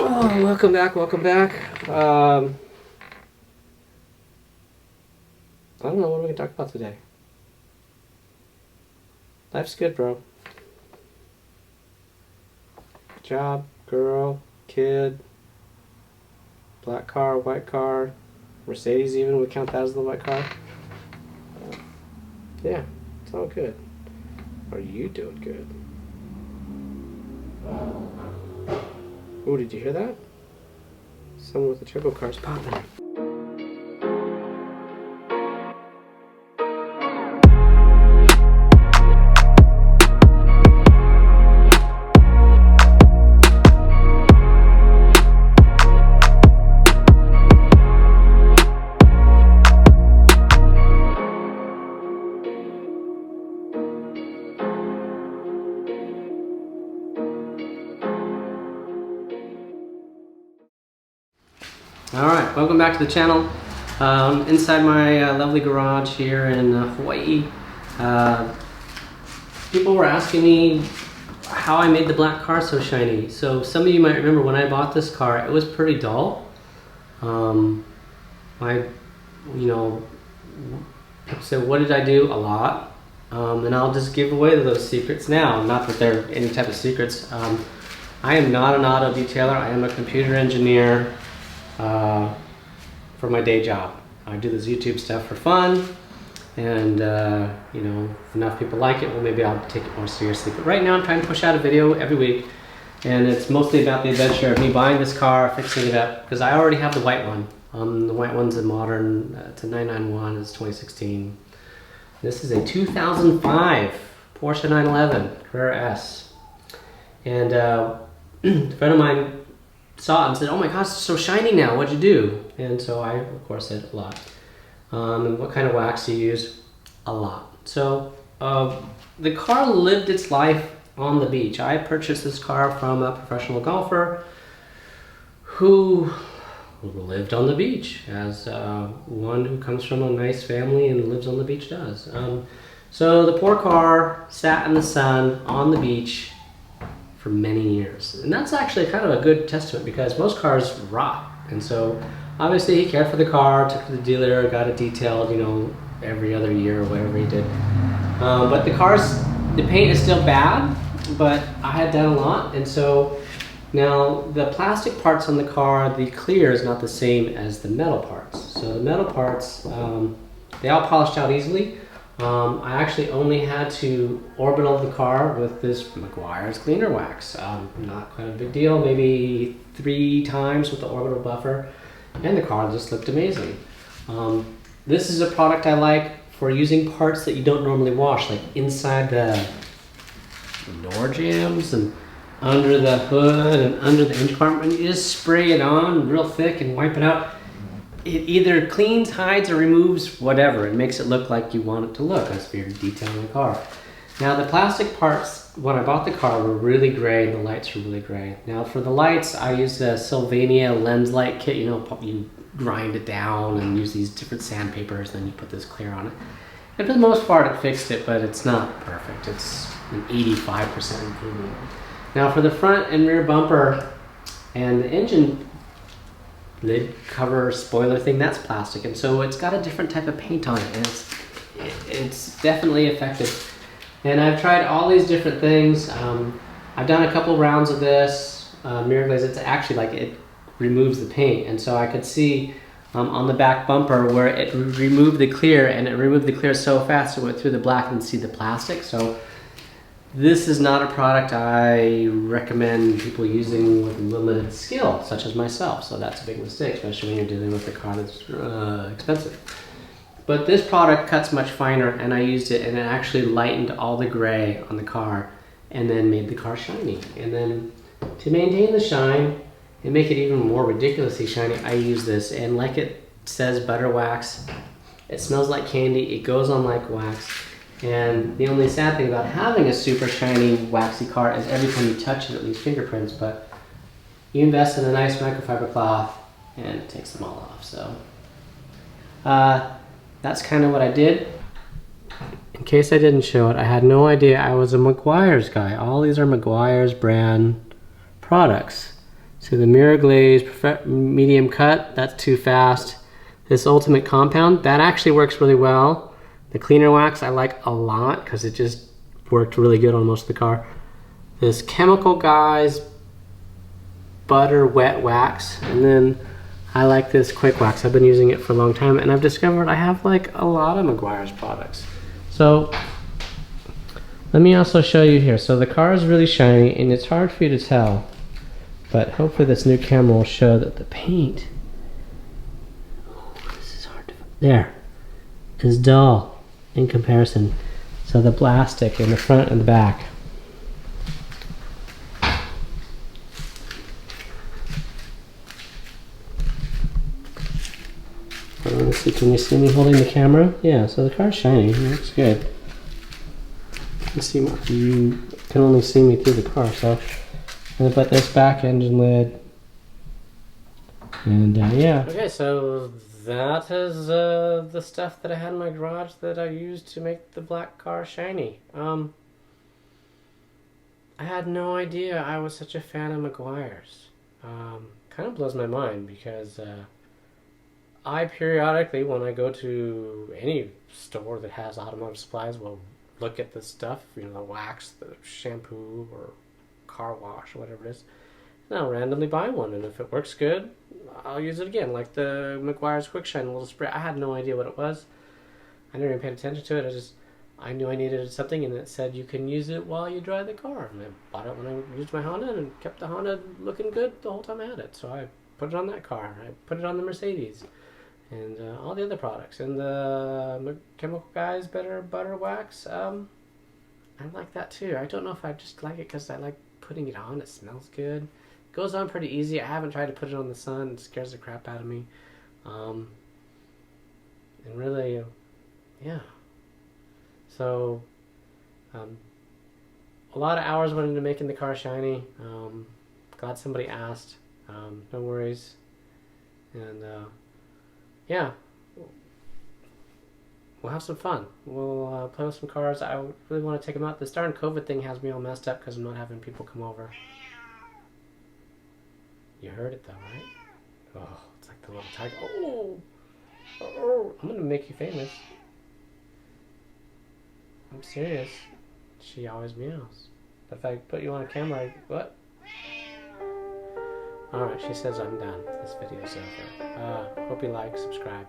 Oh, welcome back, welcome back. I don't know what we can talk about today. Life's good, bro. Job, girl, kid, black car, white car, Mercedes even, we count that as the white car. Yeah, it's all good. Are you doing good? Oh, did you hear that? Someone with the turbo car's popping. Alright, welcome back to the channel. Inside my lovely garage here in Hawaii. People were asking me how I made the black car so shiny. So some of you might remember when I bought this car, it was pretty dull. People said, what did I do? A lot. And I'll just give away those secrets now. Not that they're any type of secrets. I am not an auto detailer. I am a computer engineer. For my day job. I do this YouTube stuff for fun, and if enough people like it, well, maybe I'll take it more seriously. But right now I'm trying to push out a video every week, and it's mostly about the adventure of me buying this car, fixing it up, because I already have the white one. The white one's a modern, it's a 991, it's 2016. This is a 2005 Porsche 911 Carrera S. And a friend of mine saw it and said, "Oh my gosh, it's so shiny now, what'd you do?" And so I, of course, said a lot. And what kind of wax do you use? A lot. So the car lived its life on the beach. I purchased this car from a professional golfer who lived on the beach, as one who comes from a nice family and lives on the beach does. So the poor car sat in the sun on the beach for many years. And that's actually kind of a good testament, because most cars rot. And so obviously he cared for the car, took it to the dealer, got it detailed, every other year or whatever he did. But the paint is still bad, but I had done a lot. And so now the plastic parts on the car, the clear is not the same as the metal parts. So the metal parts, they all polished out easily. I actually only had to orbital the car with this Meguiares cleaner wax. Not quite a big deal, maybe 3 times with the orbital buffer, and the car just looked amazing. This is a product I like for using parts that you don't normally wash, like inside the door jambs and under the hood and under the engine compartment. You just spray it on real thick and wipe it out. It either cleans, hides, or removes whatever. It makes it look like you want it to look, as if you're detailing the car. Now the plastic parts, when I bought the car, were really gray, and the lights were really gray. Now for the lights, I used a Sylvania lens light kit. You grind it down and use these different sandpapers, then you put this clear on it. And for the most part, it fixed it, but it's not perfect. It's an 85% improvement. Now for the front and rear bumper and the engine lid cover spoiler thing, that's plastic, and so it's got a different type of paint on it, and it's definitely effective. And I've tried all these different things. I've done a couple rounds of this mirror glaze. It's actually like it removes the paint, and so I could see on the back bumper where it removed the clear, and it removed the clear so fast it went through the black and see the plastic. So this is not a product I recommend people using with limited skill, such as myself. So that's a big mistake, especially when you're dealing with a car that's expensive. But this product cuts much finer, and I used it, and it actually lightened all the gray on the car and then made the car shiny. And then to maintain the shine and make it even more ridiculously shiny, I use this. And like it says, butter wax, it smells like candy, it goes on like wax. And the only sad thing about having a super shiny, waxy car is every time you touch it, it leaves fingerprints. But you invest in a nice microfiber cloth, and it takes them all off. So that's kind of what I did. In case I didn't show it, I had no idea I was a Meguiares guy. All these are Meguiares brand products. So the mirror glaze, medium cut, that's too fast. This ultimate compound, that actually works really well. The cleaner wax I like a lot because it just worked really good on most of the car. This Chemical Guys butter wet wax, and then I like this quick wax. I've been using it for a long time, and I've discovered I have like a lot of Meguiares products. So let me also show you here. So the car is really shiny, and it's hard for you to tell, but hopefully this new camera will show that the paint, this is hard to, there, is dull in comparison. So the plastic in the front and the back. Let's see, can you see me holding the camera? Yeah, so the car's shiny, it looks good. You can only see me through the car, so I'm gonna put this back engine lid. And yeah. Okay, so that is the stuff that I had in my garage that I used to make the black car shiny. I had no idea I was such a fan of Meguiares. Kind of blows my mind because I periodically, when I go to any store that has automotive supplies, will look at the stuff, you know, the wax, the shampoo, or car wash, or whatever it is, and I'll randomly buy one, and if it works good, I'll use it again, like the Meguiares Quick Shine little spray. I had no idea what it was. I never even paid attention to it. I knew I needed something, and it said you can use it while you drive the car. And I bought it when I used my Honda, and kept the Honda looking good the whole time I had it. So I put it on that car. I put it on the Mercedes. And all the other products, and the Chemical Guys butter wax, I like that too. I don't know if I just like it because I like putting it on. It smells good. It goes on pretty easy. I haven't tried to put it on the sun. It scares the crap out of me. And really, yeah. So a lot of hours went into making the car shiny. Glad somebody asked. No worries. And yeah, we'll have some fun. We'll play with some cars. I really want to take them out. This darn COVID thing has me all messed up because I'm not having people come over. You heard it though, right? Oh, it's like the little tiger. Oh, I'm going to make you famous. I'm serious. She always meows. If I put you on a camera, what? Alright, she says I'm done. This video's over. Hope you like, subscribe.